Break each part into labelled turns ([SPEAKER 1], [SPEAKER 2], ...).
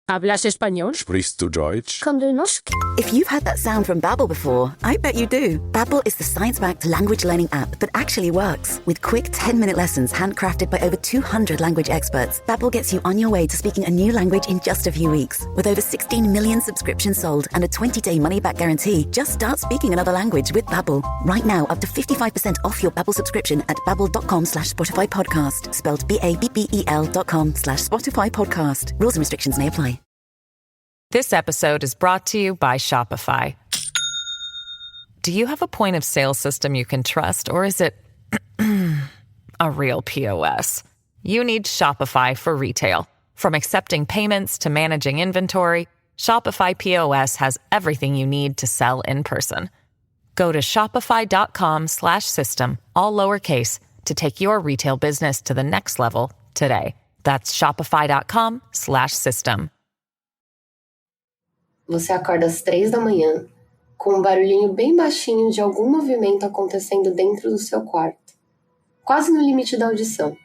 [SPEAKER 1] ¿Hablas español?
[SPEAKER 2] Sprichst du Deutsch?
[SPEAKER 1] Kan du norsk?
[SPEAKER 3] If you've heard that sound from Babbel before, I bet you do. Babbel is the science-backed language learning app that actually works. With quick 10-minute lessons handcrafted by over 200 language experts, Babbel gets you on your way to speaking a new language in just a few weeks. With over 16 million subscriptions sold and a 20-day money-back guarantee, just start speaking another language with Babbel. Right now, up to 55% off your Babbel subscription at babbel.com/Spotify podcast. Spelled BABBEL.com/Spotify podcast. Rules and restrictions may apply.
[SPEAKER 4] This episode is brought to you by Shopify. Do you have a point of sale system you can trust, or is it a real POS? You need Shopify for retail. From accepting payments to managing inventory, Shopify POS has everything you need to sell in person. Go to shopify.com/system, all lowercase, to take your retail business to the next level today. That's shopify.com/system.
[SPEAKER 5] Você acorda às 3 da manhã, com um barulhinho bem baixinho de algum movimento acontecendo dentro do seu quarto, quase no limite da audição.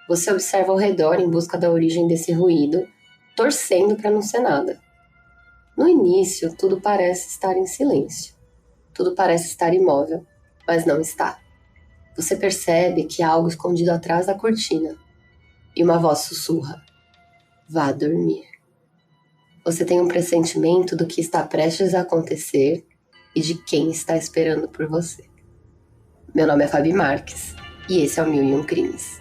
[SPEAKER 5] Você observa ao redor em busca da origem desse ruído, torcendo para não ser nada. No início, tudo parece estar em silêncio. Tudo parece estar imóvel, mas não está. Você percebe que há algo escondido atrás da cortina, e uma voz sussurra: "Vá dormir." Você tem um pressentimento do que está prestes a acontecer e de quem está esperando por você. Meu nome é Fabi Marques e esse é o 1001 Crimes.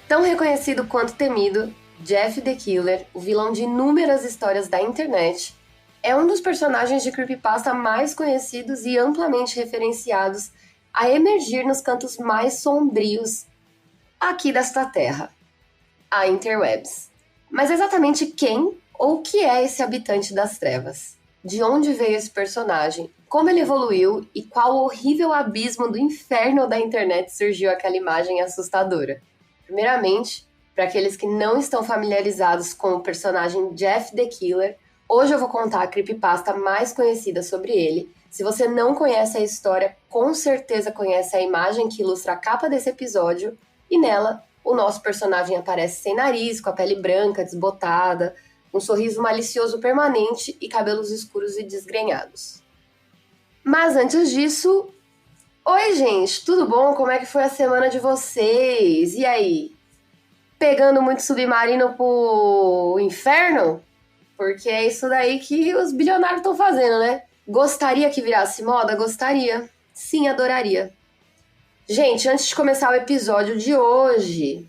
[SPEAKER 5] Tão reconhecido quanto temido, Jeff the Killer, o vilão de inúmeras histórias da internet, é um dos personagens de creepypasta mais conhecidos e amplamente referenciados a emergir nos cantos mais sombrios aqui desta terra, a interwebs. Mas exatamente quem ou o que é esse habitante das trevas? De onde veio esse personagem? Como ele evoluiu e qual horrível abismo do inferno da internet surgiu aquela imagem assustadora? Primeiramente, para aqueles que não estão familiarizados com o personagem Jeff the Killer, hoje eu vou contar a creepypasta mais conhecida sobre ele. Se você não conhece a história, com certeza conhece a imagem que ilustra a capa desse episódio, e nela, o nosso personagem aparece sem nariz, com a pele branca, desbotada, um sorriso malicioso permanente e cabelos escuros e desgrenhados. Mas antes disso... Oi, gente, tudo bom? Como é que foi a semana de vocês? E aí? Pegando muito submarino pro inferno? Porque é isso daí que os bilionários estão fazendo, né? Gostaria que virasse moda? Gostaria. Sim, adoraria. Gente, antes de começar o episódio de hoje,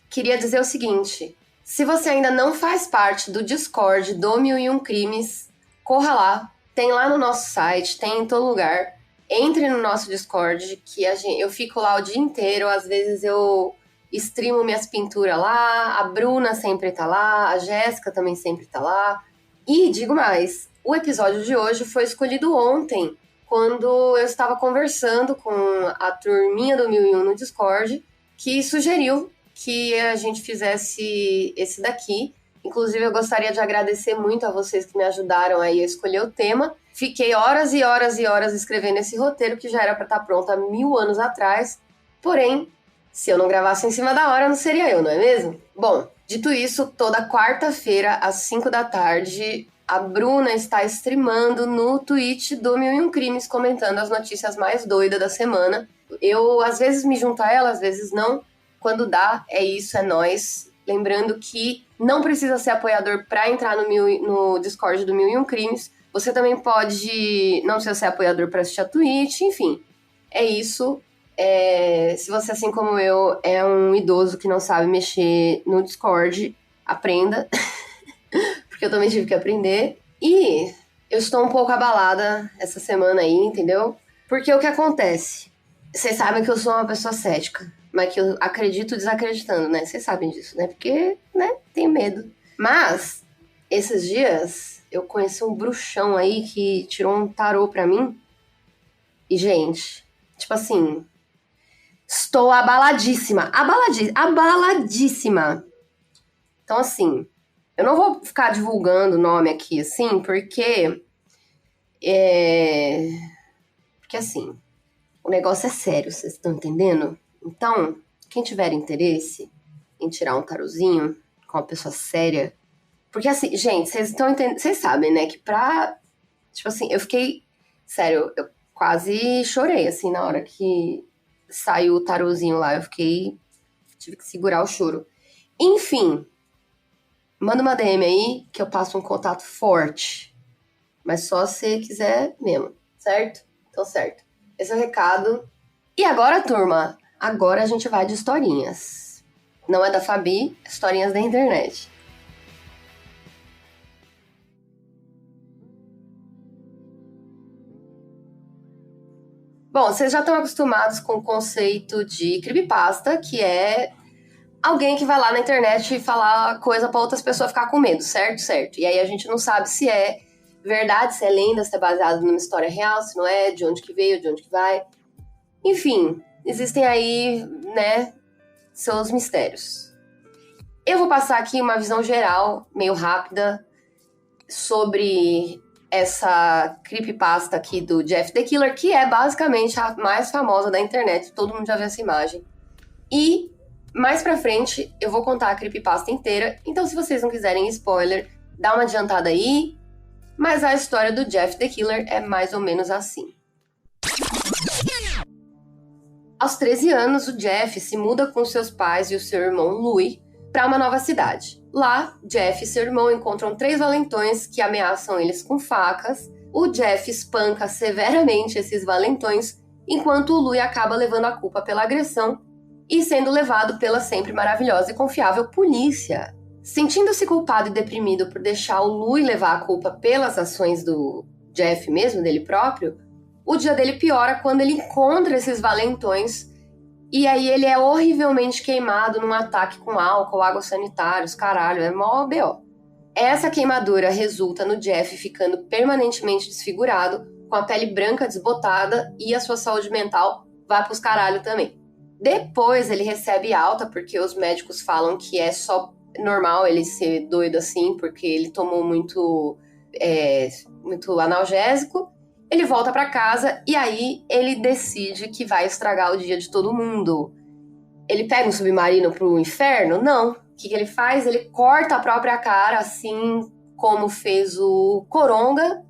[SPEAKER 5] queria dizer o seguinte. Se você ainda não faz parte do Discord do 1001 Crimes, corra lá. Tem lá no nosso site, tem em todo lugar. Entre no nosso Discord, que eu fico lá o dia inteiro. Às vezes eu streamo minhas pinturas lá, a Bruna sempre tá lá, a Jéssica também sempre tá lá. E digo mais, o episódio de hoje foi escolhido ontem, quando eu estava conversando com a turminha do 1001 no Discord, que sugeriu que a gente fizesse esse daqui. Inclusive, eu gostaria de agradecer muito a vocês que me ajudaram aí a escolher o tema. Fiquei horas e horas e horas escrevendo esse roteiro, que já era para estar pronto há 1000 anos atrás. Porém, se eu não gravasse em cima da hora, não seria eu, não é mesmo? Bom, dito isso, toda quarta-feira, às 5 da tarde, a Bruna está streamando no Twitch do 1001 Crimes, comentando as notícias mais doidas da semana. Eu, às vezes, me junto a ela, às vezes não. Quando dá, é isso, é nóis. Lembrando que não precisa ser apoiador para entrar no Discord do 1001 Crimes. Você também pode não precisa ser apoiador para assistir a Twitch, enfim. É isso. Se você, assim como eu, é um idoso que não sabe mexer no Discord, aprenda. Porque eu também tive que aprender. E eu estou um pouco abalada essa semana aí, entendeu? Porque o que acontece? Vocês sabem que eu sou uma pessoa cética. Mas que eu acredito desacreditando, né? Vocês sabem disso, né? Porque, né? Tenho medo. Mas, esses dias, eu conheci um bruxão aí que tirou um tarô pra mim. E, gente, tipo assim... Estou abaladíssima. Abaladíssima. Então, assim... Eu não vou ficar divulgando o nome aqui, assim, porque... Porque assim, o negócio é sério, vocês estão entendendo? Então, quem tiver interesse em tirar um tarozinho com uma pessoa séria... Porque assim, gente, vocês estão entendendo... Vocês sabem, né, que pra... Tipo assim, eu fiquei... Sério, eu quase chorei, assim, na hora que saiu o tarozinho lá. Eu fiquei... Tive que segurar o choro. Enfim, manda uma DM aí que eu passo um contato forte. Mas só se quiser mesmo, certo? Então, certo. Esse é o recado. E agora, turma, agora a gente vai de historinhas. Não é da Fabi, historinhas da internet. Bom, vocês já estão acostumados com o conceito de creepypasta, que é alguém que vai lá na internet e falar coisa pra outras pessoas ficar com medo, certo? Certo. E aí a gente não sabe se é verdade, se é lenda, se é baseado numa história real, se não é, de onde que veio, de onde que vai. Enfim, existem aí, né, seus mistérios. Eu vou passar aqui uma visão geral, meio rápida, sobre essa creepypasta aqui do Jeff the Killer, que é basicamente a mais famosa da internet, todo mundo já viu essa imagem. E mais pra frente eu vou contar a creepypasta inteira, então se vocês não quiserem spoiler, dá uma adiantada aí, mas a história do Jeff the Killer é mais ou menos assim. Aos 13 anos, o Jeff se muda com seus pais e o seu irmão Louis para uma nova cidade. Lá, Jeff e seu irmão encontram 3 valentões que ameaçam eles com facas. O Jeff espanca severamente esses valentões, enquanto o Louis acaba levando a culpa pela agressão e sendo levado pela sempre maravilhosa e confiável polícia. Sentindo-se culpado e deprimido por deixar o Louis levar a culpa pelas ações do Jeff mesmo, dele próprio, o dia dele piora quando ele encontra esses valentões e aí ele é horrivelmente queimado num ataque com álcool, água sanitária, os caralho, é mó B.O. Essa queimadura resulta no Jeff ficando permanentemente desfigurado, com a pele branca desbotada e a sua saúde mental vai pros caralho também. Depois ele recebe alta porque os médicos falam que é só normal ele ser doido assim, porque ele tomou muito analgésico. Ele volta pra casa e aí ele decide que vai estragar o dia de todo mundo. Ele pega um submarino pro inferno? Não. O que ele faz? Ele corta a própria cara, assim como fez o Coronga,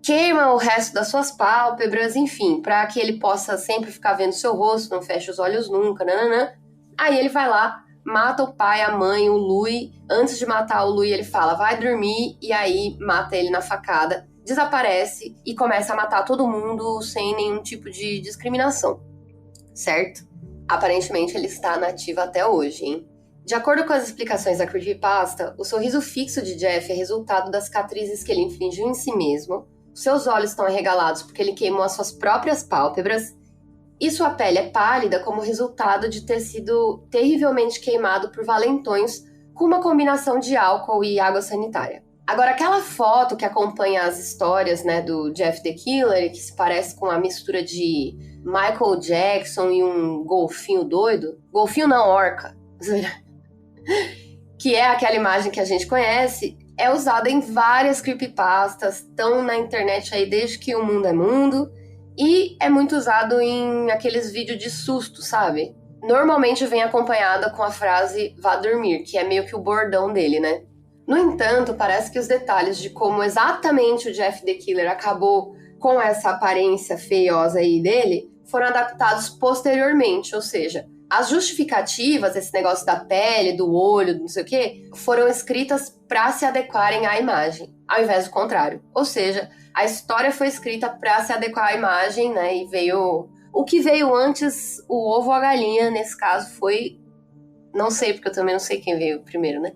[SPEAKER 5] queima o resto das suas pálpebras, enfim, pra que ele possa sempre ficar vendo seu rosto, não feche os olhos nunca, nananã. Aí ele vai lá, mata o pai, a mãe, o Louis. Antes de matar o Louis, ele fala, vai dormir, e aí mata ele na facada. Desaparece e começa a matar todo mundo sem nenhum tipo de discriminação, certo? Aparentemente ele está nativo até hoje, hein? De acordo com as explicações da creepypasta, o sorriso fixo de Jeff é resultado das cicatrizes que ele infligiu em si mesmo, seus olhos estão arregalados porque ele queimou as suas próprias pálpebras e sua pele é pálida como resultado de ter sido terrivelmente queimado por valentões com uma combinação de álcool e água sanitária. Agora, aquela foto que acompanha as histórias, né, do Jeff the Killer, que se parece com a mistura de Michael Jackson e um golfinho doido, golfinho não, orca, que é aquela imagem que a gente conhece, é usada em várias creepypastas, estão na internet aí desde que o mundo é mundo, e é muito usado em aqueles vídeos de susto, sabe? Normalmente vem acompanhada com a frase vá dormir, que é meio que o bordão dele, né? No entanto, parece que os detalhes de como exatamente o Jeff the Killer acabou com essa aparência feiosa aí dele foram adaptados posteriormente, ou seja, as justificativas, esse negócio da pele, do olho, não sei o quê, foram escritas para se adequarem à imagem, ao invés do contrário. Ou seja, a história foi escrita para se adequar à imagem, né, e veio... O que veio antes, o ovo ou a galinha, nesse caso, foi... Não sei, porque eu também não sei quem veio primeiro, né?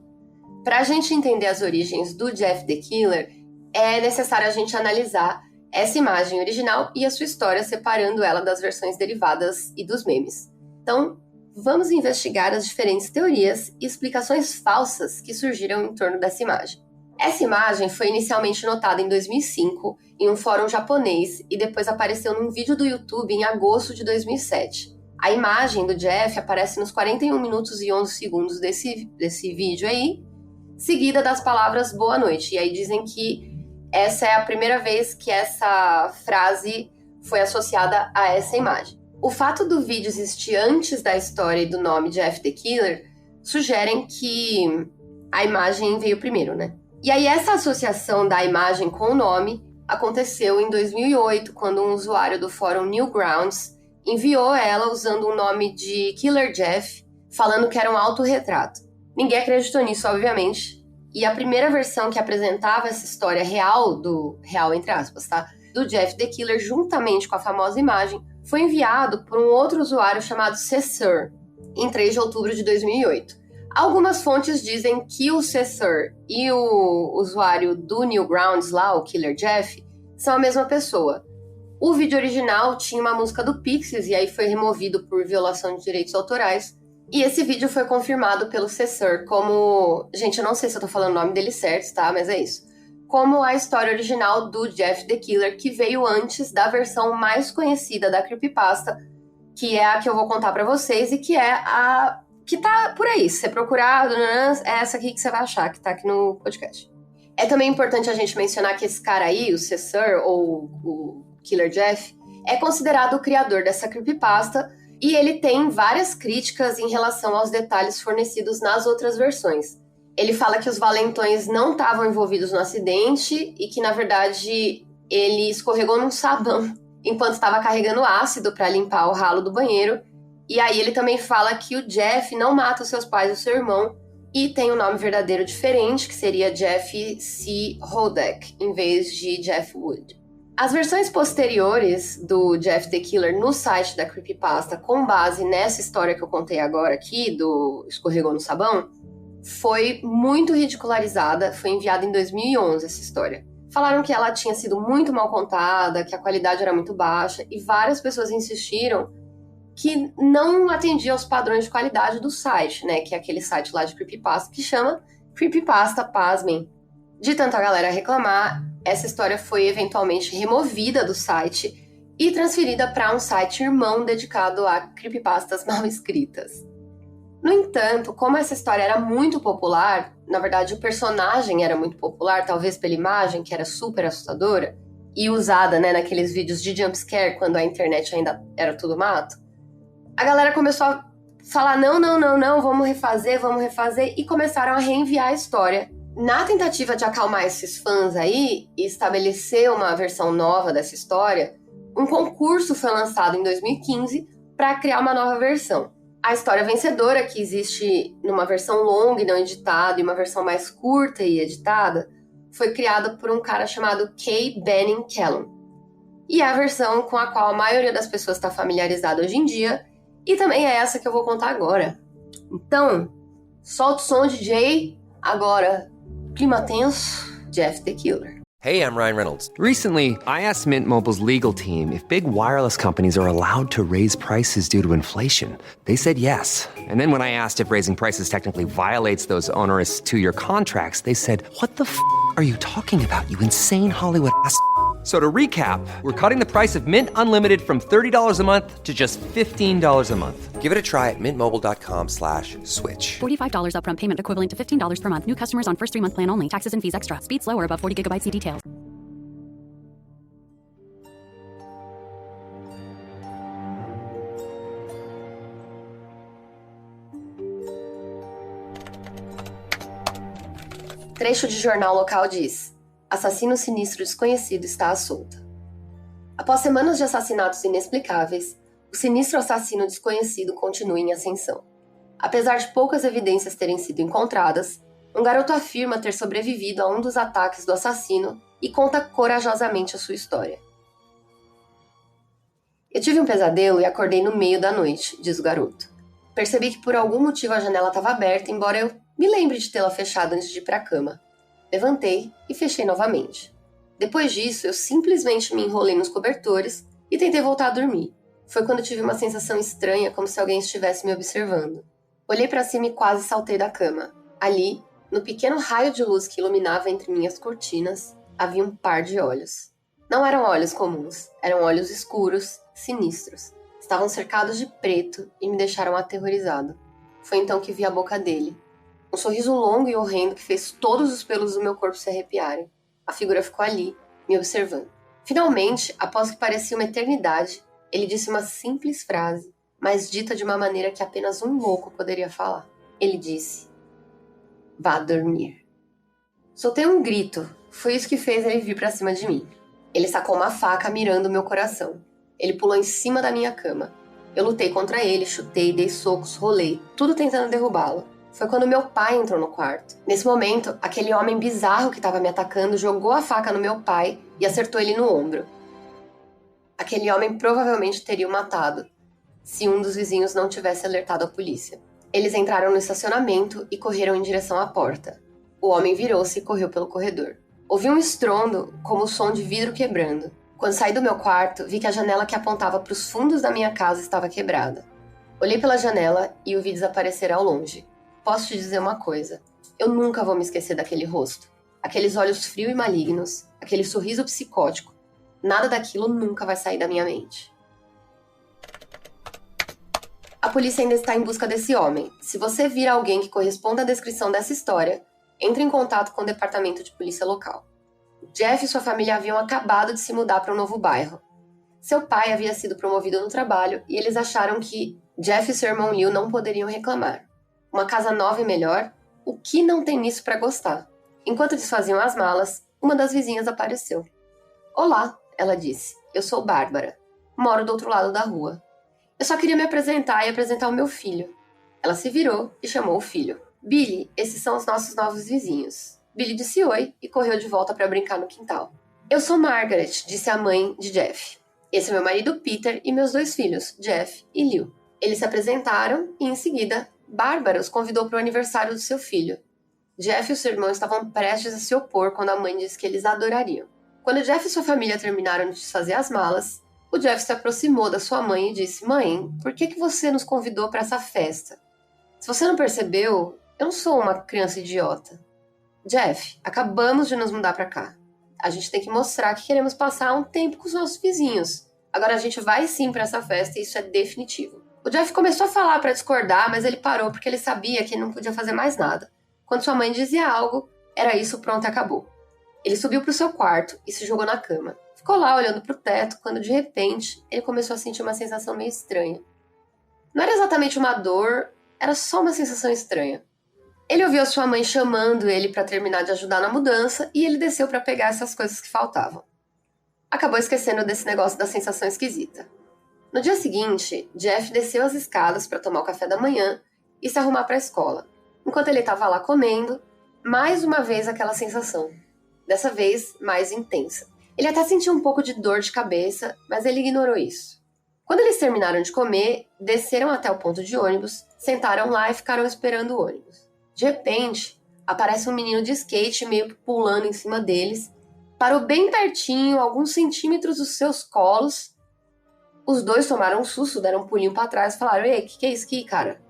[SPEAKER 5] Para a gente entender as origens do Jeff the Killer, é necessário a gente analisar essa imagem original e a sua história, separando ela das versões derivadas e dos memes. Então, vamos investigar as diferentes teorias e explicações falsas que surgiram em torno dessa imagem. Essa imagem foi inicialmente notada em 2005 em um fórum japonês e depois apareceu num vídeo do YouTube em agosto de 2007. A imagem do Jeff aparece nos 41 minutos e 11 segundos desse vídeo aí, seguida das palavras boa noite. E aí dizem que essa é a primeira vez que essa frase foi associada a essa imagem. O fato do vídeo existir antes da história e do nome Jeff the Killer sugerem que a imagem veio primeiro, né? E aí essa associação da imagem com o nome aconteceu em 2008, quando um usuário do fórum Newgrounds enviou ela usando o nome de Killer Jeff, falando que era um autorretrato. Ninguém acreditou nisso, obviamente, e a primeira versão que apresentava essa história real, entre aspas, tá? Do Jeff the Killer, juntamente com a famosa imagem, foi enviado por um outro usuário chamado Cesar, em 3 de outubro de 2008. Algumas fontes dizem que o Cesar e o usuário do Newgrounds lá, o Killer Jeff, são a mesma pessoa. O vídeo original tinha uma música do Pixies e aí foi removido por violação de direitos autorais. E esse vídeo foi confirmado pelo Cesar como... Gente, eu não sei se eu tô falando o nome dele certo, tá? Mas é isso. Como a história original do Jeff the Killer, que veio antes da versão mais conhecida da creepypasta, que é a que eu vou contar pra vocês e que é a... que tá por aí. Se você procurar, é essa aqui que você vai achar, que tá aqui no podcast. É também importante a gente mencionar que esse cara aí, o Cesar, ou o Killer Jeff, é considerado o criador dessa creepypasta e ele tem várias críticas em relação aos detalhes fornecidos nas outras versões. Ele fala que os valentões não estavam envolvidos no acidente e que, na verdade, ele escorregou num sabão enquanto estava carregando ácido para limpar o ralo do banheiro. E aí ele também fala que o Jeff não mata os seus pais e o seu irmão e tem um nome verdadeiro diferente, que seria Jeff C. Hodeck, em vez de Jeff Wood. As versões posteriores do Jeff the Killer no site da creepypasta, com base nessa história que eu contei agora aqui, do escorregou no sabão, foi muito ridicularizada, foi enviada em 2011 essa história. Falaram que ela tinha sido muito mal contada, que a qualidade era muito baixa, e várias pessoas insistiram que não atendia aos padrões de qualidade do site, né? Que é aquele site lá de creepypasta que chama Creepypasta, pasmem. De tanta galera reclamar, essa história foi eventualmente removida do site e transferida para um site irmão dedicado a creepypastas mal escritas. No entanto, como essa história era muito popular, na verdade o personagem era muito popular, talvez pela imagem, que era super assustadora, e usada, né, naqueles vídeos de jumpscare, quando a internet ainda era tudo mato, a galera começou a falar, não, vamos refazer, e começaram a reenviar a história. Na tentativa de acalmar esses fãs aí e estabelecer uma versão nova dessa história, um concurso foi lançado em 2015 para criar uma nova versão. A história vencedora, que existe numa versão longa e não editada e uma versão mais curta e editada, foi criada por um cara chamado Kay Benning Kellum. E é a versão com a qual a maioria das pessoas está familiarizada hoje em dia, e também é essa que eu vou contar agora. Então, solta o som, DJ. Agora, clima tenso, Jeff the Killer.
[SPEAKER 1] Hey, I'm Ryan Reynolds.
[SPEAKER 2] Recently, I asked Mint Mobile's legal team if big wireless companies are allowed to raise prices due to inflation. They said yes. And then when I asked if raising prices technically violates those onerous 2-year contracts, they said, "What the f*** are you talking about, you insane Hollywood ass?" So to recap, we're cutting the price of Mint Unlimited from $30 a month to just $15 a month.
[SPEAKER 1] Give it a try at mintmobile.com/switch.
[SPEAKER 6] $45 upfront payment equivalent to $15 per month. New customers on first 3-month plan only. Taxes and fees extra. Speed slower above 40 gigabytes. See details.
[SPEAKER 5] Trecho de jornal local diz: assassino sinistro desconhecido está à solta. Após semanas de assassinatos inexplicáveis, o sinistro assassino desconhecido continua em ascensão. Apesar de poucas evidências terem sido encontradas, um garoto afirma ter sobrevivido a um dos ataques do assassino e conta corajosamente a sua história. Eu tive um pesadelo e acordei no meio da noite, diz o garoto. Percebi que por algum motivo a janela estava aberta, embora eu me lembre de tê-la fechado antes de ir para a cama. Levantei e fechei novamente. Depois disso, eu simplesmente me enrolei nos cobertores e tentei voltar a dormir. Foi quando tive uma sensação estranha, como se alguém estivesse me observando. Olhei para cima e quase saltei da cama. Ali, no pequeno raio de luz que iluminava entre minhas cortinas, havia um par de olhos. Não eram olhos comuns, eram olhos escuros, sinistros. Estavam cercados de preto e me deixaram aterrorizado. Foi então que vi a boca dele. Um sorriso longo e horrendo que fez todos os pelos do meu corpo se arrepiarem. A figura ficou ali, me observando. Finalmente, após que parecia uma eternidade, ele disse uma simples frase, mas dita de uma maneira que apenas um louco poderia falar. Ele disse: "Vá dormir." Soltei um grito. Foi isso que fez ele vir pra cima de mim. Ele sacou uma faca mirando o meu coração. Ele pulou em cima da minha cama. Eu lutei contra ele, chutei, dei socos, rolei, tudo tentando derrubá-lo. Foi quando meu pai entrou no quarto. Nesse momento, aquele homem bizarro que estava me atacando jogou a faca no meu pai e acertou ele no ombro. Aquele homem provavelmente teria o matado, se um dos vizinhos não tivesse alertado a polícia. Eles entraram no estacionamento e correram em direção à porta. O homem virou-se e correu pelo corredor. Ouvi um estrondo, como o som de vidro quebrando. Quando saí do meu quarto, vi que a janela que apontava para os fundos da minha casa estava quebrada. Olhei pela janela e o vi desaparecer ao longe. Posso te dizer uma coisa. Eu nunca vou me esquecer daquele rosto. Aqueles olhos frios e malignos. Aquele sorriso psicótico. Nada daquilo nunca vai sair da minha mente. A polícia ainda está em busca desse homem. Se você vir alguém que corresponda à descrição dessa história, entre em contato com o departamento de polícia local. Jeff e sua família haviam acabado de se mudar para um novo bairro. Seu pai havia sido promovido no trabalho e eles acharam que Jeff e seu irmão Lil não poderiam reclamar. Uma casa nova e melhor, o que não tem nisso para gostar? Enquanto desfaziam as malas, uma das vizinhas apareceu. "Olá", ela disse. "Eu sou Bárbara. Moro do outro lado da rua. Eu só queria me apresentar e apresentar o meu filho." Ela se virou e chamou o filho. "Billy, esses são os nossos novos vizinhos." Billy disse oi e correu de volta para brincar no quintal. "Eu sou Margaret", disse a mãe de Jeff. "Esse é meu marido Peter e meus 2 filhos, Jeff e Lil." Eles se apresentaram e, em seguida, Bárbara os convidou para o aniversário do seu filho. Jeff e o seu irmão estavam prestes a se opor quando a mãe disse que eles adorariam. Quando Jeff e sua família terminaram de desfazer as malas, o Jeff se aproximou da sua mãe e disse: "Mãe, por que você nos convidou para essa festa? Se você não percebeu, eu não sou uma criança idiota." "Jeff, acabamos de nos mudar para cá. A gente tem que mostrar que queremos passar um tempo com os nossos vizinhos. Agora a gente vai sim para essa festa e isso é definitivo." O Jeff começou a falar para discordar, mas ele parou porque ele sabia que não podia fazer mais nada. Quando sua mãe dizia algo, era isso, pronto e acabou. Ele subiu para o seu quarto e se jogou na cama. Ficou lá olhando para o teto quando, de repente, ele começou a sentir uma sensação meio estranha. Não era exatamente uma dor, era só uma sensação estranha. Ele ouviu a sua mãe chamando ele para terminar de ajudar na mudança e ele desceu para pegar essas coisas que faltavam. Acabou esquecendo desse negócio da sensação esquisita. No dia seguinte, Jeff desceu as escadas para tomar o café da manhã e se arrumar para a escola. Enquanto ele estava lá comendo, mais uma vez aquela sensação. Dessa vez, mais intensa. Ele até sentiu um pouco de dor de cabeça, mas ele ignorou isso. Quando eles terminaram de comer, desceram até o ponto de ônibus, sentaram lá e ficaram esperando o ônibus. De repente, aparece um menino de skate meio que pulando em cima deles, parou bem pertinho, alguns centímetros dos seus colos. Os dois tomaram um susto, deram um pulinho pra trás e falaram: "Ei, que é isso aqui, cara?"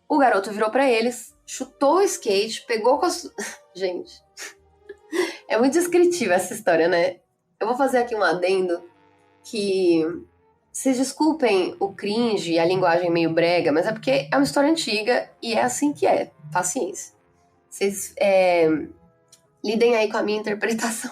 [SPEAKER 5] O garoto virou pra eles, chutou o skate, pegou com as... Gente, é muito descritiva essa história, né? Eu vou fazer aqui um adendo que... Vocês desculpem o cringe e a linguagem meio brega, mas é porque é uma história antiga e é assim que é. Paciência. Vocês lidem aí com a minha interpretação.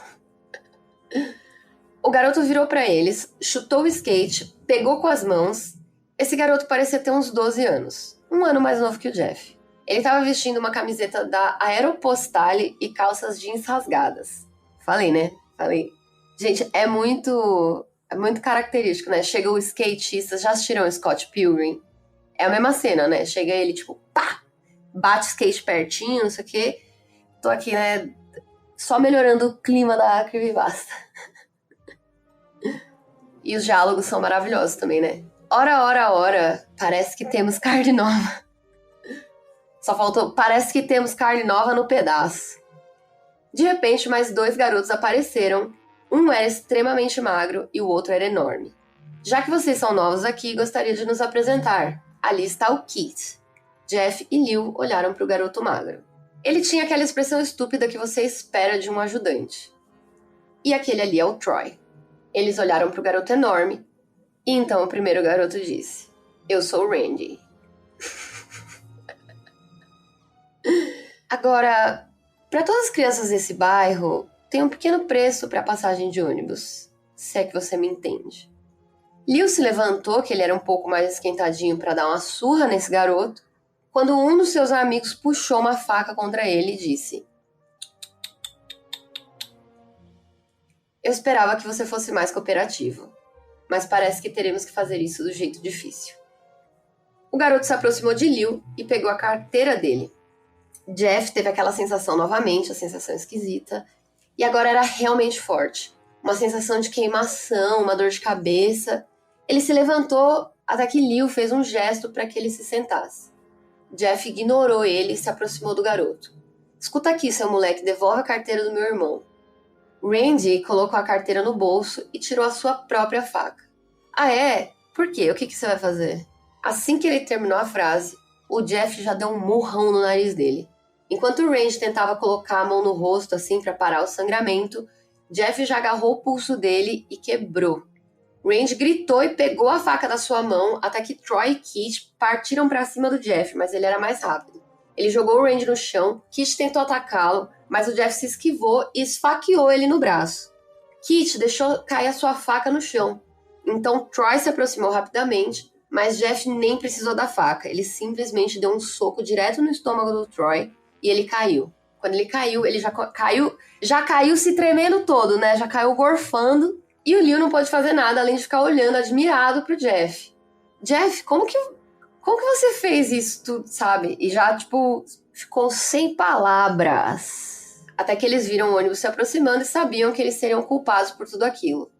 [SPEAKER 5] O garoto virou pra eles, chutou o skate, pegou com as mãos. Esse garoto parecia ter uns 12 anos. Um ano mais novo que o Jeff. Ele estava vestindo uma camiseta da Aeropostale e calças jeans rasgadas. Falei, né? Falei. Gente, é muito característico, né? Chega o skatista, já assistiram o Scott Pilgrim? É a mesma cena, né? Chega ele, tipo, pá! Bate skate pertinho, não sei o quê. Tô aqui, né? Só melhorando o clima da creepypasta. E os diálogos são maravilhosos também, né? Ora, parece que temos carne nova. Só faltou, parece que temos carne nova no pedaço. De repente, mais 2 garotos apareceram. Um era extremamente magro e o outro era enorme. Já que vocês são novos aqui, gostaria de nos apresentar. Ali está o Keith. Jeff e Lil olharam para o garoto magro. Ele tinha aquela expressão estúpida que você espera de um ajudante. E aquele ali é o Troy. Eles olharam para o garoto enorme. E então o primeiro garoto disse: "Eu sou o Randy." Agora, para todas as crianças desse bairro, tem um pequeno preço para a passagem de ônibus. se é que você me entende. Liu se levantou, que ele era um pouco mais esquentadinho, para dar uma surra nesse garoto, quando um dos seus amigos puxou uma faca contra ele e disse: eu esperava que você fosse mais cooperativo, mas parece que teremos que fazer isso do jeito difícil. O garoto se aproximou de Liu e pegou a carteira dele. Jeff teve aquela sensação novamente, a sensação esquisita, e agora era realmente forte. Uma sensação de queimação, uma dor de cabeça. Ele se levantou até que Liu fez um gesto para que ele se sentasse. Jeff ignorou ele e se aproximou do garoto. Escuta aqui, seu moleque, devolve a carteira do meu irmão. Randy colocou a carteira no bolso e tirou a sua própria faca. Ah, é? Por quê? O que você vai fazer? Assim que ele terminou a frase, o Jeff já deu um murrão no nariz dele. Enquanto o Randy tentava colocar a mão no rosto assim para parar o sangramento, Jeff já agarrou o pulso dele e quebrou. Randy gritou e pegou a faca da sua mão até que Troy e Kit partiram para cima do Jeff, mas ele era mais rápido. Ele jogou o Randy no chão, Kit tentou atacá-lo, mas o Jeff se esquivou e esfaqueou ele no braço. Kit deixou cair a sua faca no chão. Então Troy se aproximou rapidamente, mas Jeff nem precisou da faca. Ele simplesmente deu um soco direto no estômago do Troy e ele caiu. Quando ele caiu, ele já caiu se tremendo todo, né? Já caiu gorfando. E o Liu não pôde fazer nada além de ficar olhando admirado pro Jeff. Jeff, como que você fez isso, tu sabe? E já, ficou sem palavras. Até que eles viram o ônibus se aproximando e sabiam que eles seriam culpados por tudo aquilo.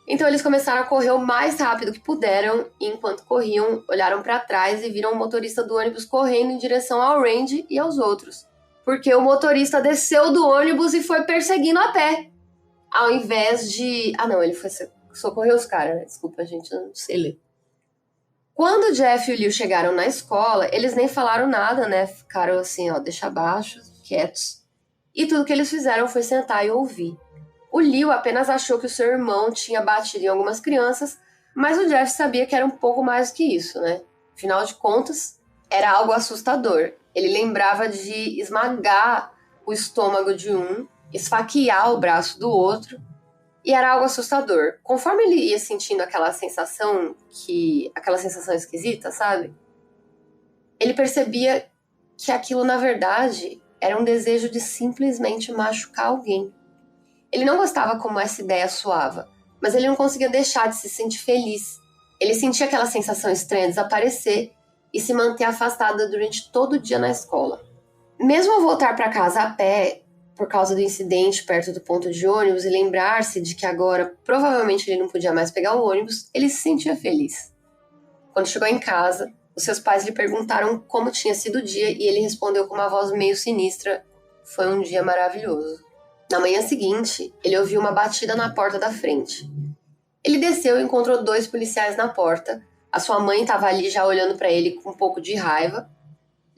[SPEAKER 5] Então eles começaram a correr o mais rápido que puderam e enquanto corriam, olharam para trás e viram o motorista do ônibus correndo em direção ao Randy e aos outros. Porque o motorista desceu do ônibus e foi perseguindo a pé. Ao invés de... ele foi socorrer os caras, né? Desculpa, gente, eu não sei ler. Quando o Jeff e o Liu chegaram na escola, eles nem falaram nada, né? Ficaram assim, deixa abaixo, quietos. E tudo que eles fizeram foi sentar e ouvir. O Liu apenas achou que o seu irmão tinha batido em algumas crianças, mas o Jeff sabia que era um pouco mais do que isso, né? Afinal de contas, era algo assustador. Ele lembrava de esmagar o estômago de um, esfaquear o braço do outro, e era algo assustador. Conforme ele ia sentindo aquela sensação esquisita, sabe? Ele percebia que aquilo, na verdade, era um desejo de simplesmente machucar alguém. Ele não gostava como essa ideia soava, mas ele não conseguia deixar de se sentir feliz. Ele sentia aquela sensação estranha desaparecer e se manter afastada durante todo o dia na escola. Mesmo ao voltar para casa a pé, por causa do incidente perto do ponto de ônibus e lembrar-se de que agora provavelmente ele não podia mais pegar o ônibus, ele se sentia feliz. Quando chegou em casa, os seus pais lhe perguntaram como tinha sido o dia e ele respondeu com uma voz meio sinistra: foi um dia maravilhoso. Na manhã seguinte, ele ouviu uma batida na porta da frente. Ele desceu e encontrou 2 policiais na porta. A sua mãe estava ali já olhando para ele com um pouco de raiva.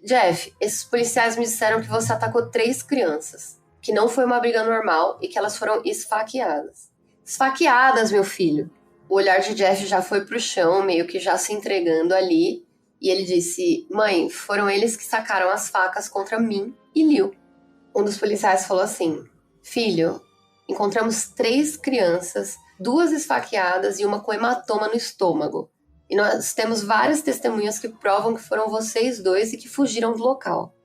[SPEAKER 5] Jeff, esses policiais me disseram que você atacou 3 crianças, que não foi uma briga normal e que elas foram esfaqueadas. Esfaqueadas, meu filho. O olhar de Jeff já foi pro chão, meio que já se entregando ali, e ele disse: mãe, foram eles que sacaram as facas contra mim e Liu. Um dos policiais falou assim: filho, encontramos 3 crianças, 2 esfaqueadas e uma com hematoma no estômago. E nós temos várias testemunhas que provam que foram vocês 2 e que fugiram do local.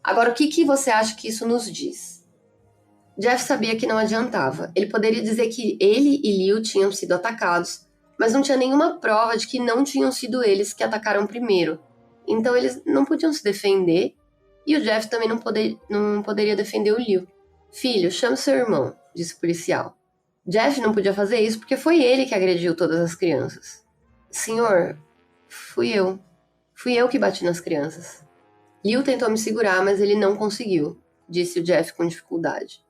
[SPEAKER 5] Agora, o que você acha que isso nos diz? Jeff sabia que não adiantava. Ele poderia dizer que ele e Liu tinham sido atacados, mas não tinha nenhuma prova de que não tinham sido eles que atacaram primeiro. Então eles não podiam se defender e o Jeff também não poderia defender o Liu. Filho, chame seu irmão, disse o policial. Jeff não podia fazer isso porque foi ele que agrediu todas as crianças. Senhor, fui eu. Fui eu que bati nas crianças. Liu tentou me segurar, mas ele não conseguiu, disse o Jeff com dificuldade.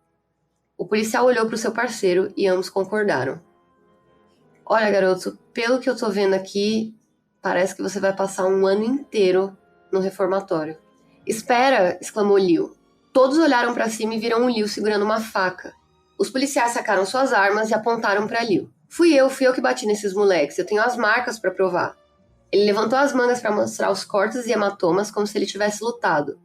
[SPEAKER 5] O policial olhou para o seu parceiro e ambos concordaram. Olha, garoto, pelo que eu tô vendo aqui, parece que você vai passar um ano inteiro no reformatório. Espera, exclamou Liu. Todos olharam para cima e viram o Liu segurando uma faca. Os policiais sacaram suas armas e apontaram para Liu. Fui eu que bati nesses moleques, eu tenho as marcas para provar. Ele levantou as mangas para mostrar os cortes e hematomas como se ele tivesse lutado.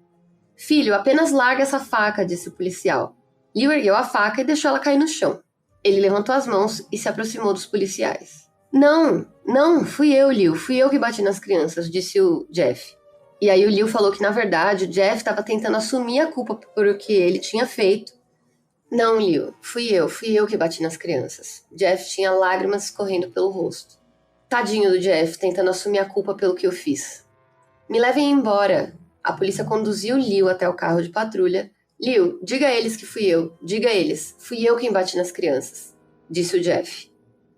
[SPEAKER 5] Filho, apenas larga essa faca, disse o policial. Liu ergueu a faca e deixou ela cair no chão. Ele levantou as mãos e se aproximou dos policiais. Não, fui eu, Liu. Fui eu que bati nas crianças, disse o Jeff. E aí o Liu falou que, na verdade, o Jeff estava tentando assumir a culpa por o que ele tinha feito. Não, Liu, fui eu que bati nas crianças. Jeff tinha lágrimas escorrendo pelo rosto. Tadinho do Jeff, tentando assumir a culpa pelo que eu fiz. Me levem embora. A polícia conduziu Liu até o carro de patrulha. Liu, diga a eles que fui eu. Diga a eles. Fui eu quem bati nas crianças, disse o Jeff.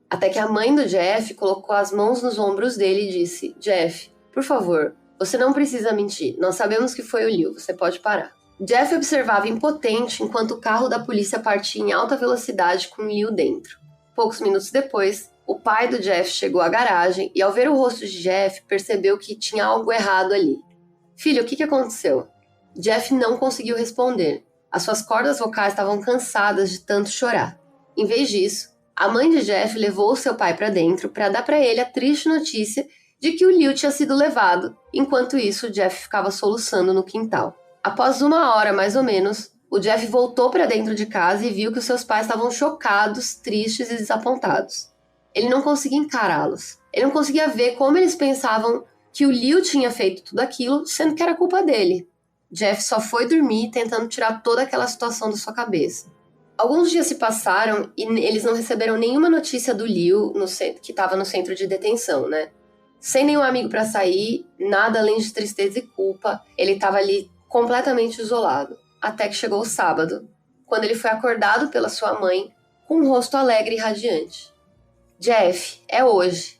[SPEAKER 5] Até que a mãe do Jeff colocou as mãos nos ombros dele e disse: Jeff, por favor, você não precisa mentir. Nós sabemos que foi o Liu. Você pode parar. Jeff observava impotente enquanto o carro da polícia partia em alta velocidade com Liu dentro. Poucos minutos depois, o pai do Jeff chegou à garagem e, ao ver o rosto de Jeff, percebeu que tinha algo errado ali. Filho, o que aconteceu? Jeff não conseguiu responder. As suas cordas vocais estavam cansadas de tanto chorar. Em vez disso, a mãe de Jeff levou seu pai para dentro para dar para ele a triste notícia de que o Liu tinha sido levado. Enquanto isso, Jeff ficava soluçando no quintal. Após 1 hora, mais ou menos, o Jeff voltou para dentro de casa e viu que os seus pais estavam chocados, tristes e desapontados. Ele não conseguia encará-los. Ele não conseguia ver como eles pensavam que o Liu tinha feito tudo aquilo, sendo que era culpa dele. Jeff só foi dormir tentando tirar toda aquela situação da sua cabeça. Alguns dias se passaram e eles não receberam nenhuma notícia do Liu, que estava no centro de detenção, né? Sem nenhum amigo para sair, nada além de tristeza e culpa, ele estava ali completamente isolado. Até que chegou o sábado, quando ele foi acordado pela sua mãe com um rosto alegre e radiante. Jeff, é hoje,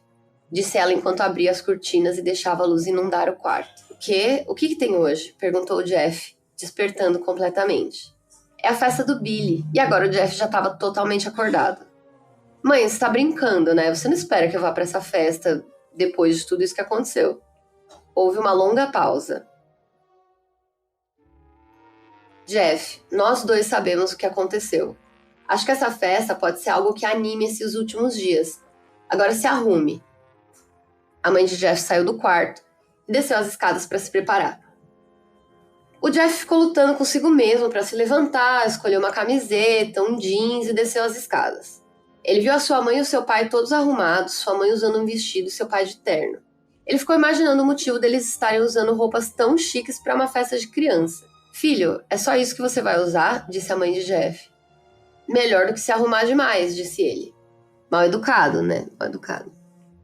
[SPEAKER 5] disse ela enquanto abria as cortinas e deixava a luz inundar o quarto. O quê? O que tem hoje? Perguntou o Jeff, despertando completamente. É a festa do Billy, e agora o Jeff já estava totalmente acordado. Mãe, você tá brincando, né? Você não espera que eu vá para essa festa depois de tudo isso que aconteceu. Houve uma longa pausa. Jeff, nós dois sabemos o que aconteceu. Acho que essa festa pode ser algo que anime esses últimos dias. Agora se arrume. A mãe de Jeff saiu do quarto e desceu as escadas para se preparar. O Jeff ficou lutando consigo mesmo para se levantar, escolheu uma camiseta, um jeans e desceu as escadas. Ele viu a sua mãe e o seu pai todos arrumados, sua mãe usando um vestido e seu pai de terno. Ele ficou imaginando o motivo deles estarem usando roupas tão chiques para uma festa de criança. Filho, é só isso que você vai usar? Disse a mãe de Jeff. Melhor do que se arrumar demais, disse ele. Mal educado, né? Mal educado.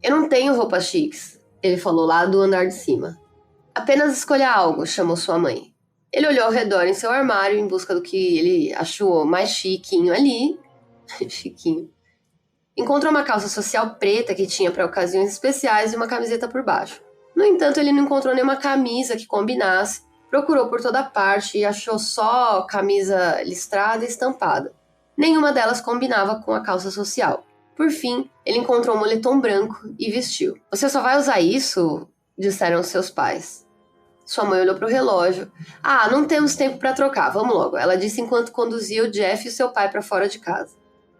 [SPEAKER 5] Eu não tenho roupas chiques, ele falou lá do andar de cima. Apenas escolha algo, chamou sua mãe. Ele olhou ao redor em seu armário em busca do que ele achou mais chiquinho ali. Chiquinho. Encontrou uma calça social preta que tinha para ocasiões especiais e uma camiseta por baixo. No entanto, ele não encontrou nenhuma camisa que combinasse. Procurou por toda parte e achou só camisa listrada e estampada. Nenhuma delas combinava com a calça social. Por fim, ele encontrou um moletom branco e vestiu. Você só vai usar isso? Disseram seus pais. Sua mãe olhou para o relógio. Ah, não temos tempo para trocar, vamos logo, ela disse enquanto conduzia o Jeff e seu pai para fora de casa.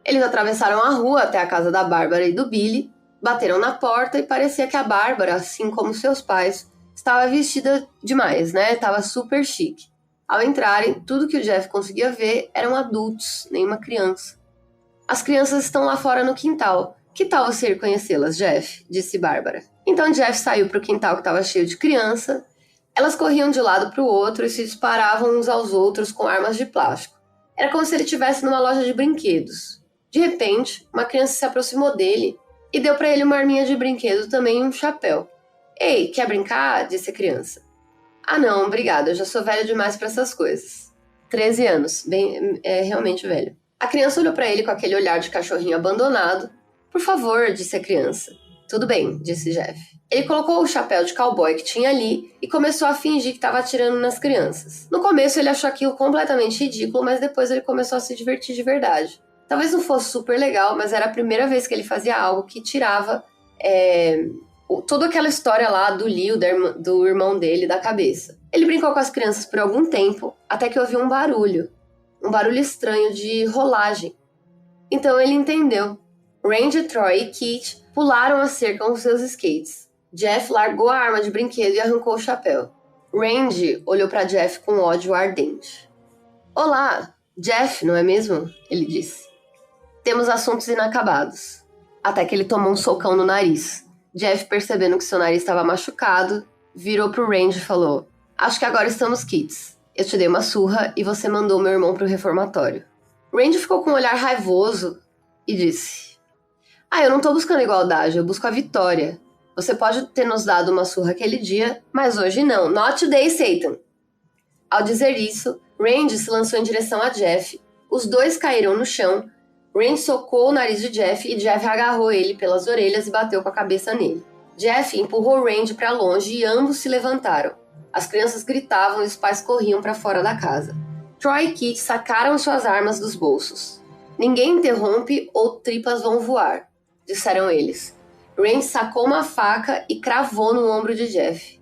[SPEAKER 5] Eles atravessaram a rua até a casa da Bárbara e do Billy, bateram na porta e parecia que a Bárbara, assim como seus pais, estava vestida demais, né? Estava super chique. Ao entrarem, tudo que o Jeff conseguia ver eram adultos, nenhuma criança. As crianças estão lá fora no quintal. Que tal você ir conhecê-las, Jeff? Disse Bárbara. Então Jeff saiu para o quintal que estava cheio de criança. Elas corriam de um lado para o outro e se disparavam uns aos outros com armas de plástico. Era como se ele estivesse numa loja de brinquedos. De repente, uma criança se aproximou dele e deu para ele uma arminha de brinquedo também e um chapéu. Ei, quer brincar? Disse a criança. Ah não, obrigada, eu já sou velha demais para essas coisas. 13 anos, realmente velho. A criança olhou para ele com aquele olhar de cachorrinho abandonado. Por favor, disse a criança. Tudo bem, disse Jeff. Ele colocou o chapéu de cowboy que tinha ali e começou a fingir que estava atirando nas crianças. No começo ele achou aquilo completamente ridículo, mas depois ele começou a se divertir de verdade. Talvez não fosse super legal, mas era a primeira vez que ele fazia algo que tirava toda aquela história lá do Liu, do irmão dele, da cabeça. Ele brincou com as crianças por algum tempo, até que ouviu um barulho estranho de rolagem. Então ele entendeu. Randy, Troy e Kit pularam a cerca com seus skates. Jeff largou a arma de brinquedo e arrancou o chapéu. Randy olhou para Jeff com ódio ardente. Olá, Jeff, não é mesmo? Ele disse. Temos assuntos inacabados. Até que ele tomou um socão no nariz. Jeff, percebendo que seu nariz estava machucado, virou pro Randy e falou: acho que agora estamos quites. Eu te dei uma surra e você mandou meu irmão pro reformatório. Randy ficou com um olhar raivoso e disse: eu não tô buscando igualdade, eu busco a vitória. Você pode ter nos dado uma surra aquele dia, mas hoje não. Not today, Satan. Ao dizer isso, Randy se lançou em direção a Jeff. Os dois caíram no chão. Randy socou o nariz de Jeff e Jeff agarrou ele pelas orelhas e bateu com a cabeça nele. Jeff empurrou Randy para longe e ambos se levantaram. As crianças gritavam e os pais corriam para fora da casa. Troy e Kit sacaram suas armas dos bolsos. Ninguém interrompe ou tripas vão voar, disseram eles. Randy sacou uma faca e cravou no ombro de Jeff.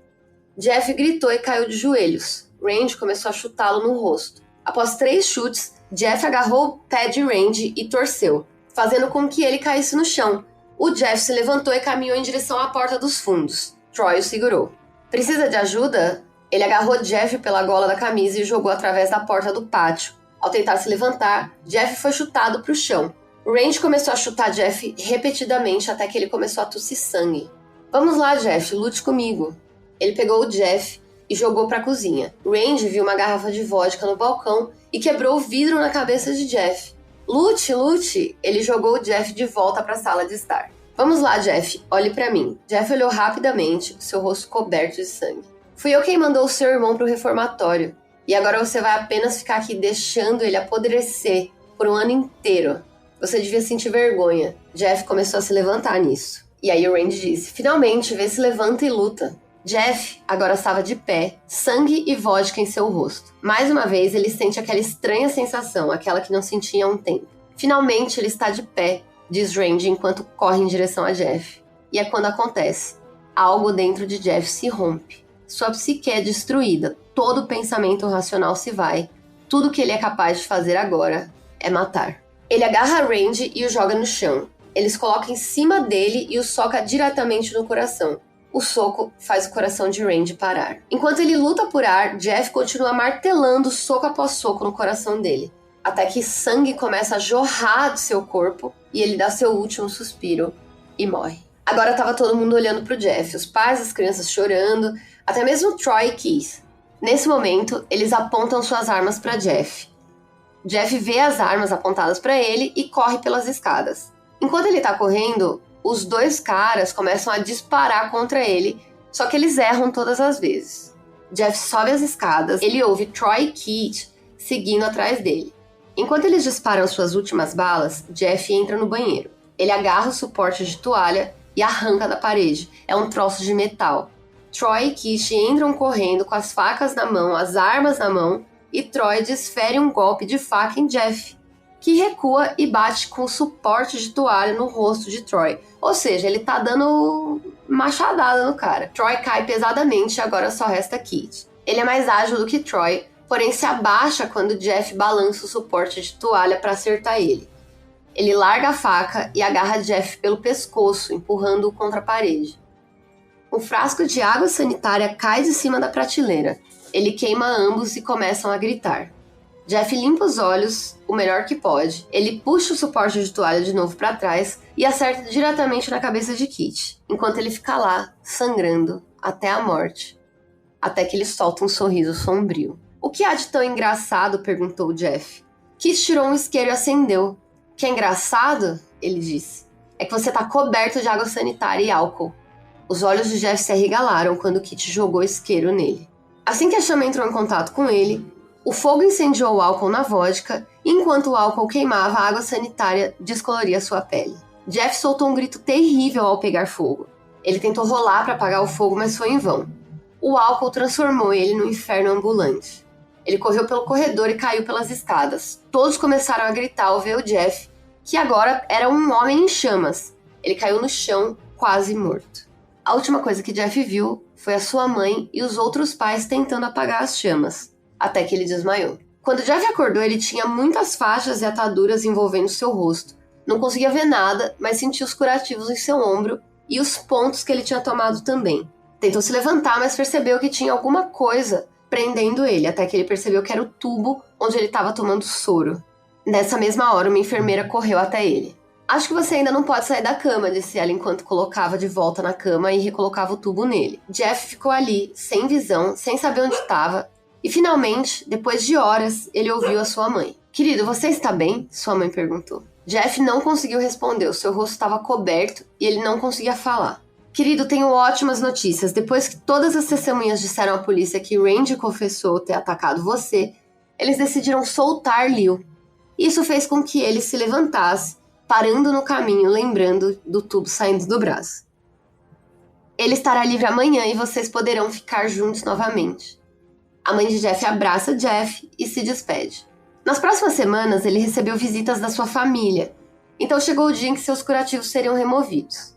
[SPEAKER 5] Jeff gritou e caiu de joelhos. Randy começou a chutá-lo no rosto. Após 3 chutes, Jeff agarrou o pé de Randy e torceu, fazendo com que ele caísse no chão. O Jeff se levantou e caminhou em direção à porta dos fundos. Troy o segurou. Precisa de ajuda? Ele agarrou Jeff pela gola da camisa e jogou através da porta do pátio. Ao tentar se levantar, Jeff foi chutado para o chão. Randy começou a chutar Jeff repetidamente até que ele começou a tossir sangue. Vamos lá, Jeff, lute comigo. Ele pegou o Jeff e jogou para a cozinha. Randy viu uma garrafa de vodka no balcão e quebrou o vidro na cabeça de Jeff. Lute, lute! Ele jogou o Jeff de volta para a sala de estar. Vamos lá, Jeff, olhe para mim. Jeff olhou rapidamente, seu rosto coberto de sangue. Fui eu quem mandou o seu irmão para o reformatório. E agora você vai apenas ficar aqui deixando ele apodrecer por um ano inteiro. Você devia sentir vergonha. Jeff começou a se levantar nisso. E aí o Randy disse: finalmente, vê se levanta e luta. Jeff agora estava de pé, sangue e vodka em seu rosto. Mais uma vez, ele sente aquela estranha sensação, aquela que não sentia há um tempo. Finalmente, ele está de pé, diz Randy enquanto corre em direção a Jeff. E é quando acontece. Algo dentro de Jeff se rompe. Sua psique é destruída, todo pensamento racional se vai. Tudo que ele é capaz de fazer agora é matar. Ele agarra Randy e o joga no chão. Ele se coloca em cima dele e o soca diretamente no coração. O soco faz o coração de Randy parar. Enquanto ele luta por ar, Jeff continua martelando soco após soco no coração dele, até que sangue começa a jorrar do seu corpo e ele dá seu último suspiro e morre. Agora estava todo mundo olhando pro Jeff, os pais, as crianças chorando, até mesmo Troy e Keith. Nesse momento, eles apontam suas armas para Jeff. Jeff vê as armas apontadas para ele e corre pelas escadas. Enquanto ele tá correndo, os 2 caras começam a disparar contra ele, só que eles erram todas as vezes. Jeff sobe as escadas, ele ouve Troy e Keith seguindo atrás dele. Enquanto eles disparam suas últimas balas, Jeff entra no banheiro. Ele agarra o suporte de toalha e arranca da parede. É um troço de metal. Troy e Keith entram correndo com as facas na mão, as armas na mão, e Troy desfere um golpe de faca em Jeff, que recua e bate com o suporte de toalha no rosto de Troy. Ou seja, ele tá dando machadada no cara. Troy cai pesadamente e agora só resta Keith. Ele é mais ágil do que Troy, porém se abaixa quando Jeff balança o suporte de toalha para acertar ele. Ele larga a faca e agarra Jeff pelo pescoço, empurrando-o contra a parede. Um frasco de água sanitária cai de cima da prateleira. Ele queima ambos e começam a gritar. Jeff limpa os olhos, o melhor que pode. Ele puxa o suporte de toalha de novo para trás e acerta diretamente na cabeça de Kit, enquanto ele fica lá, sangrando, até a morte. Até que ele solta um sorriso sombrio. O que há de tão engraçado? Perguntou Jeff. Kit tirou um isqueiro e acendeu. O que é engraçado? Ele disse. É que você tá coberto de água sanitária e álcool. Os olhos de Jeff se arregalaram quando Kit jogou isqueiro nele. Assim que a chama entrou em contato com ele, o fogo incendiou o álcool na vodka, e enquanto o álcool queimava, a água sanitária descoloria sua pele. Jeff soltou um grito terrível ao pegar fogo. Ele tentou rolar para apagar o fogo, mas foi em vão. O álcool transformou ele num inferno ambulante. Ele correu pelo corredor e caiu pelas escadas. Todos começaram a gritar ao ver o Jeff, que agora era um homem em chamas. Ele caiu no chão, quase morto. A última coisa que Jeff viu foi a sua mãe e os outros pais tentando apagar as chamas, até que ele desmaiou. Quando Jeff acordou, ele tinha muitas faixas e ataduras envolvendo seu rosto. Não conseguia ver nada, mas sentia os curativos em seu ombro e os pontos que ele tinha tomado também. Tentou se levantar, mas percebeu que tinha alguma coisa prendendo ele, até que ele percebeu que era o tubo onde ele estava tomando soro. Nessa mesma hora, uma enfermeira correu até ele. Acho que você ainda não pode sair da cama, disse ela enquanto colocava de volta na cama e recolocava o tubo nele. Jeff ficou ali, sem visão, sem saber onde estava, e finalmente, depois de horas, ele ouviu a sua mãe. Querido, você está bem? Sua mãe perguntou. Jeff não conseguiu responder, o seu rosto estava coberto e ele não conseguia falar. Querido, tenho ótimas notícias. Depois que todas as testemunhas disseram à polícia que Randy confessou ter atacado você, eles decidiram soltar Liu. Isso fez com que ele se levantasse, parando no caminho, lembrando do tubo saindo do braço. Ele estará livre amanhã e vocês poderão ficar juntos novamente. A mãe de Jeff abraça Jeff e se despede. Nas próximas semanas, ele recebeu visitas da sua família, então chegou o dia em que seus curativos seriam removidos.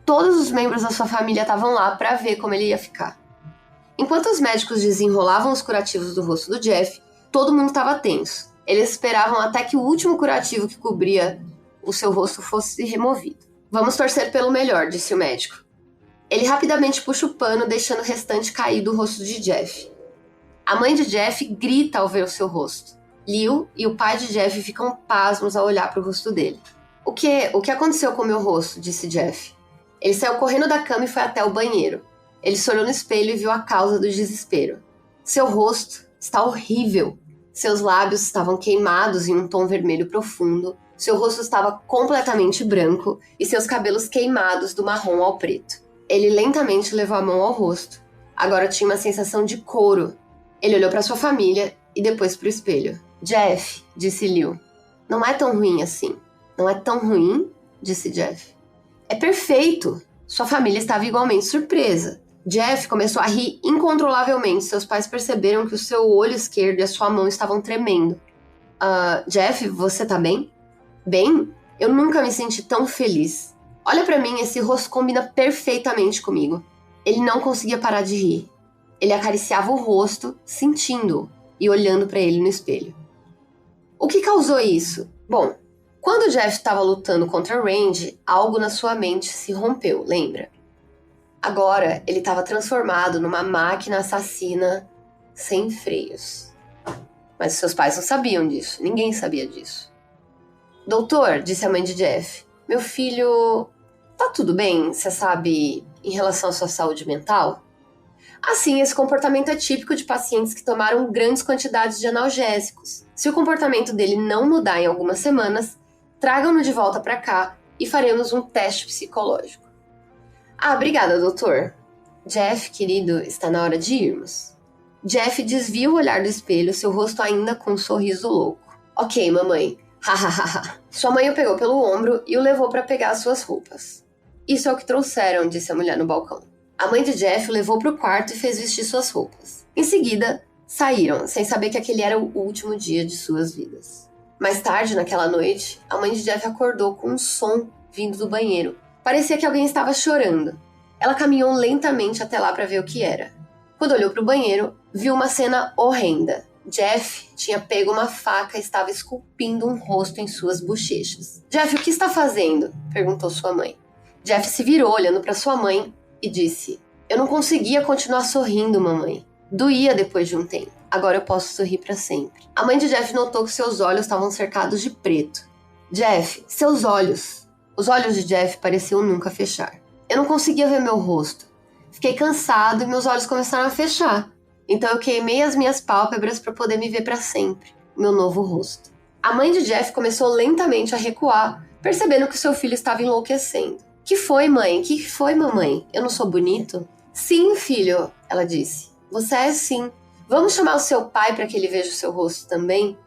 [SPEAKER 5] Todos os membros da sua família estavam lá para ver como ele ia ficar. Enquanto os médicos desenrolavam os curativos do rosto do Jeff, todo mundo estava tenso. Eles esperavam até que o último curativo que cobria o seu rosto fosse removido. Vamos torcer pelo melhor, disse o médico. Ele rapidamente puxa o pano, deixando o restante cair do rosto de Jeff. A mãe de Jeff grita ao ver o seu rosto. Liu e o pai de Jeff ficam pasmos ao olhar para o rosto dele. O que aconteceu com o meu rosto? Disse Jeff. Ele saiu correndo da cama e foi até o banheiro. Ele se olhou no espelho e viu a causa do desespero. Seu rosto está horrível. Seus lábios estavam queimados em um tom vermelho profundo. Seu rosto estava completamente branco e seus cabelos queimados do marrom ao preto. Ele lentamente levou a mão ao rosto. Agora tinha uma sensação de couro. Ele olhou para sua família e depois para o espelho. Jeff, disse Liu. Não é tão ruim assim. Não é tão ruim? Disse Jeff. É perfeito! Sua família estava igualmente surpresa. Jeff começou a rir incontrolavelmente. Seus pais perceberam que o seu olho esquerdo e a sua mão estavam tremendo. Jeff, você tá bem? Bem? Eu nunca me senti tão feliz. Olha pra mim, esse rosto combina perfeitamente comigo. Ele não conseguia parar de rir. Ele acariciava o rosto, sentindo-o e olhando pra ele no espelho. O que causou isso? Bom, quando Jeff estava lutando contra Randy, algo na sua mente se rompeu, lembra? Agora, ele estava transformado numa máquina assassina sem freios. Mas seus pais não sabiam disso, ninguém sabia disso. Doutor, disse a mãe de Jeff, meu filho, tá tudo bem, você sabe, em relação à sua saúde mental? Assim, esse comportamento é típico de pacientes que tomaram grandes quantidades de analgésicos. Se o comportamento dele não mudar em algumas semanas, tragam-no de volta para cá e faremos um teste psicológico. Obrigada, doutor. Jeff, querido, está na hora de irmos. Jeff desvia o olhar do espelho, seu rosto ainda com um sorriso louco. Ok, mamãe. Hahaha. Sua mãe o pegou pelo ombro e o levou para pegar as suas roupas. Isso é o que trouxeram, disse a mulher no balcão. A mãe de Jeff o levou para o quarto e fez vestir suas roupas. Em seguida, saíram, sem saber que aquele era o último dia de suas vidas. Mais tarde, naquela noite, a mãe de Jeff acordou com um som vindo do banheiro. Parecia que alguém estava chorando. Ela caminhou lentamente até lá para ver o que era. Quando olhou para o banheiro, viu uma cena horrenda. Jeff tinha pego uma faca e estava esculpindo um rosto em suas bochechas. Jeff, o que está fazendo? Perguntou sua mãe. Jeff se virou olhando para sua mãe e disse, eu não conseguia continuar sorrindo, mamãe. Doía depois de um tempo. Agora eu posso sorrir para sempre. A mãe de Jeff notou que seus olhos estavam cercados de preto. Jeff, seus olhos. Os olhos de Jeff pareciam nunca fechar. Eu não conseguia ver meu rosto. Fiquei cansado e meus olhos começaram a fechar. Então eu queimei as minhas pálpebras para poder me ver para sempre. Meu novo rosto. A mãe de Jeff começou lentamente a recuar, percebendo que seu filho estava enlouquecendo. Que foi, mãe? Que foi, mamãe? Eu não sou bonito? Sim, filho, ela disse. Você é sim. Vamos chamar o seu pai para que ele veja o seu rosto também?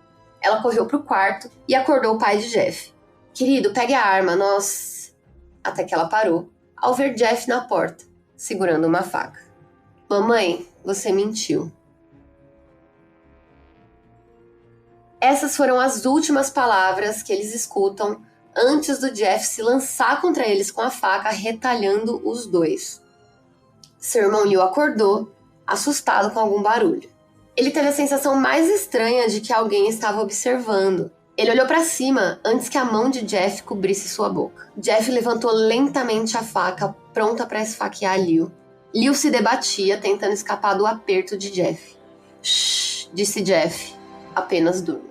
[SPEAKER 5] Ela correu para o quarto e acordou o pai de Jeff. Querido, pegue a arma, nós... Até que ela parou, ao ver Jeff na porta, segurando uma faca. Mamãe, você mentiu. Essas foram as últimas palavras que eles escutam antes do Jeff se lançar contra eles com a faca, retalhando os dois. Seu irmão Liu acordou, assustado com algum barulho. Ele teve a sensação mais estranha de que alguém estava observando. Ele olhou para cima antes que a mão de Jeff cobrisse sua boca. Jeff levantou lentamente a faca, pronta para esfaquear Liu. Liu se debatia, tentando escapar do aperto de Jeff. Shhh, disse Jeff. Apenas durma.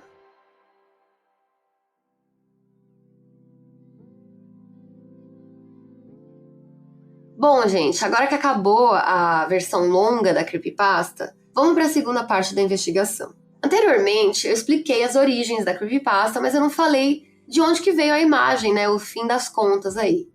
[SPEAKER 5] Bom, gente, agora que acabou a versão longa da creepypasta, vamos para a segunda parte da investigação. Anteriormente, eu expliquei as origens da creepypasta, mas eu não falei de onde que veio a imagem, né? O fim das contas aí.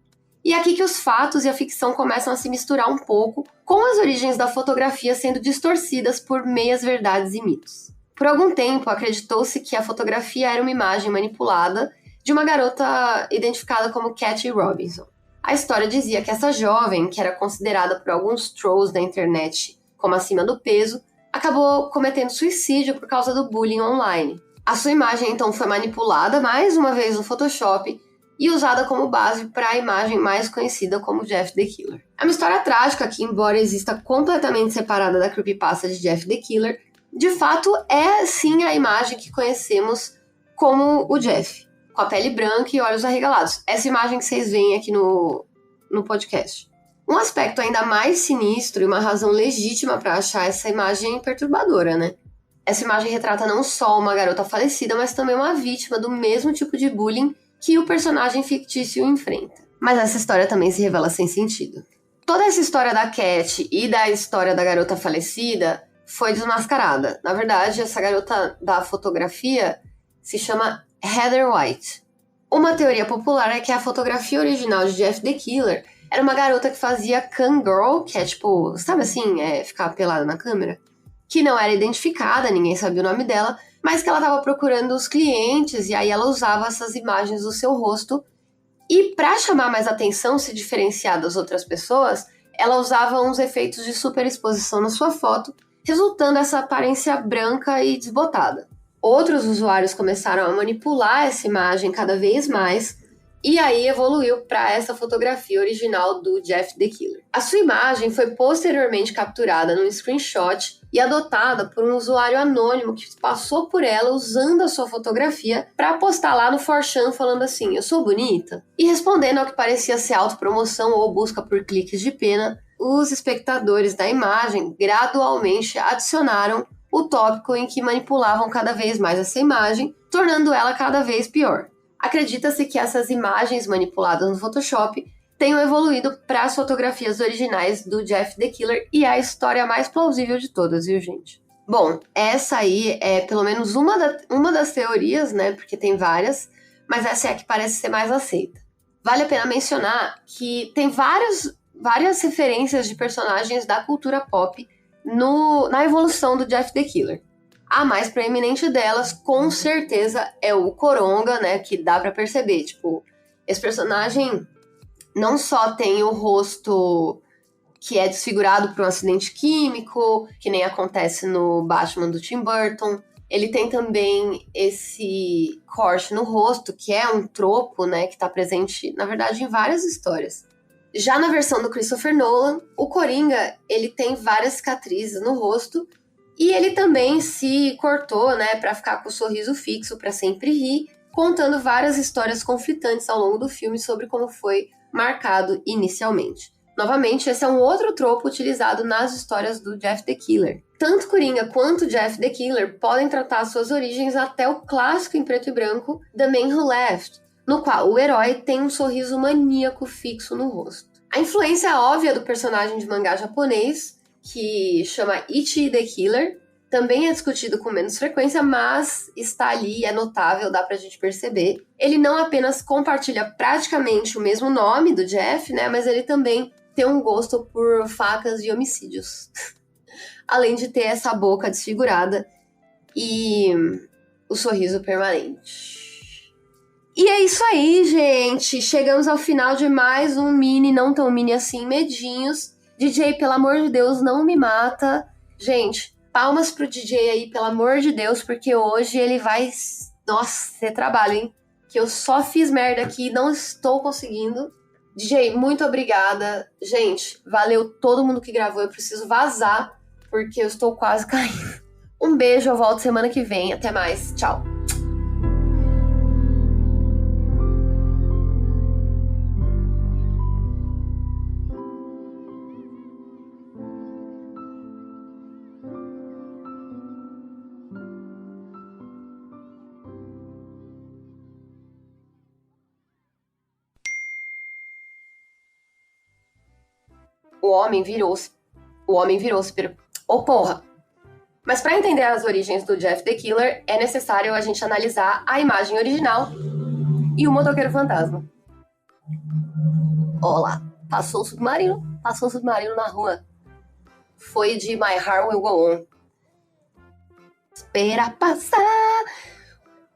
[SPEAKER 5] E é aqui que os fatos e a ficção começam a se misturar um pouco, com as origens da fotografia sendo distorcidas por meias-verdades e mitos. Por algum tempo, acreditou-se que a fotografia era uma imagem manipulada de uma garota identificada como Katie Robinson. A história dizia que essa jovem, que era considerada por alguns trolls da internet como acima do peso, acabou cometendo suicídio por causa do bullying online. A sua imagem então foi manipulada mais uma vez no Photoshop e usada como base para a imagem mais conhecida como Jeff the Killer. É uma história trágica que, embora exista completamente separada da creepypasta de Jeff the Killer, de fato é sim a imagem que conhecemos como o Jeff, com a pele branca e olhos arregalados. Essa imagem que vocês veem aqui no podcast. Um aspecto ainda mais sinistro e uma razão legítima para achar essa imagem perturbadora, né? Essa imagem retrata não só uma garota falecida, mas também uma vítima do mesmo tipo de bullying que o personagem fictício enfrenta. Mas essa história também se revela sem sentido. Toda essa história da Cat e da história da garota falecida foi desmascarada. Na verdade, essa garota da fotografia se chama Heather White. Uma teoria popular é que a fotografia original de Jeff the Killer era uma garota que fazia cam girl, que é tipo, sabe assim, ficar pelada na câmera? Que não era identificada, ninguém sabia o nome dela, mas que ela estava procurando os clientes e aí ela usava essas imagens do seu rosto. E para chamar mais atenção, se diferenciar das outras pessoas, ela usava uns efeitos de superexposição na sua foto, resultando essa aparência branca e desbotada. Outros usuários começaram a manipular essa imagem cada vez mais, e aí evoluiu para essa fotografia original do Jeff the Killer. A sua imagem foi posteriormente capturada num screenshot e adotada por um usuário anônimo que passou por ela usando a sua fotografia para postar lá no 4chan falando assim, eu sou bonita? E respondendo ao que parecia ser autopromoção ou busca por cliques de pena, os espectadores da imagem gradualmente adicionaram o tópico em que manipulavam cada vez mais essa imagem, tornando ela cada vez pior. Acredita-se que essas imagens manipuladas no Photoshop tenham evoluído para as fotografias originais do Jeff the Killer e é a história mais plausível de todas, viu, gente? Bom, essa aí é pelo menos uma das teorias, né? Porque tem várias, mas essa é a que parece ser mais aceita. Vale a pena mencionar que tem várias referências de personagens da cultura pop na evolução do Jeff the Killer. A mais proeminente delas, com certeza, é o Coronga, né? Que dá pra perceber. Tipo, esse personagem não só tem o rosto que é desfigurado por um acidente químico, que nem acontece no Batman do Tim Burton. Ele tem também esse corte no rosto, que é um tropo, né? Que tá presente, na verdade, em várias histórias. Já na versão do Christopher Nolan, o Coringa, ele tem várias cicatrizes no rosto, e ele também se cortou, né, para ficar com o sorriso fixo, para sempre rir, contando várias histórias conflitantes ao longo do filme sobre como foi marcado inicialmente. Novamente, esse é um outro tropo utilizado nas histórias do Jeff the Killer. Tanto Coringa quanto Jeff the Killer podem tratar suas origens até o clássico em preto e branco The Man Who Left, no qual o herói tem um sorriso maníaco fixo no rosto. A influência óbvia do personagem de mangá japonês, que chama Ichi the Killer, também é discutido com menos frequência, mas está ali, é notável, dá pra gente perceber. Ele não apenas compartilha praticamente o mesmo nome do Jeff, né, mas ele também tem um gosto por facas e homicídios. Além de ter essa boca desfigurada e o sorriso permanente. E é isso aí, gente! Chegamos ao final de mais um mini, não tão mini assim, Medinhos. DJ, pelo amor de Deus, não me mata. Gente, palmas pro DJ aí, pelo amor de Deus, porque hoje ele vai... Nossa, ter trabalho, hein? Que eu só fiz merda aqui e não estou conseguindo. DJ, muito obrigada. Gente, valeu todo mundo que gravou. Eu preciso vazar, porque eu estou quase caindo. Um beijo, eu volto semana que vem. Até mais. Tchau. o homem virou-se... Ô, porra! Mas para entender as origens do Jeff the Killer, é necessário a gente analisar a imagem original e o motoqueiro fantasma. Ó lá, passou o submarino na rua. Foi de My Heart Will Go On. Espera passar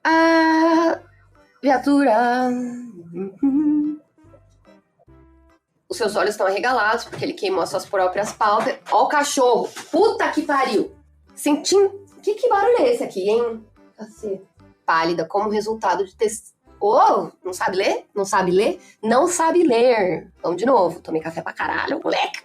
[SPEAKER 5] a viatura. Os seus olhos estão arregalados porque ele queimou as suas próprias pálpebras. Ó o cachorro. Puta que pariu. Sentindo... Que barulho é esse aqui, hein? Caceta. Pálida como resultado de ter... Oh, não sabe ler? Não sabe ler? Não sabe ler. Vamos de novo. Tomei café pra caralho, moleque.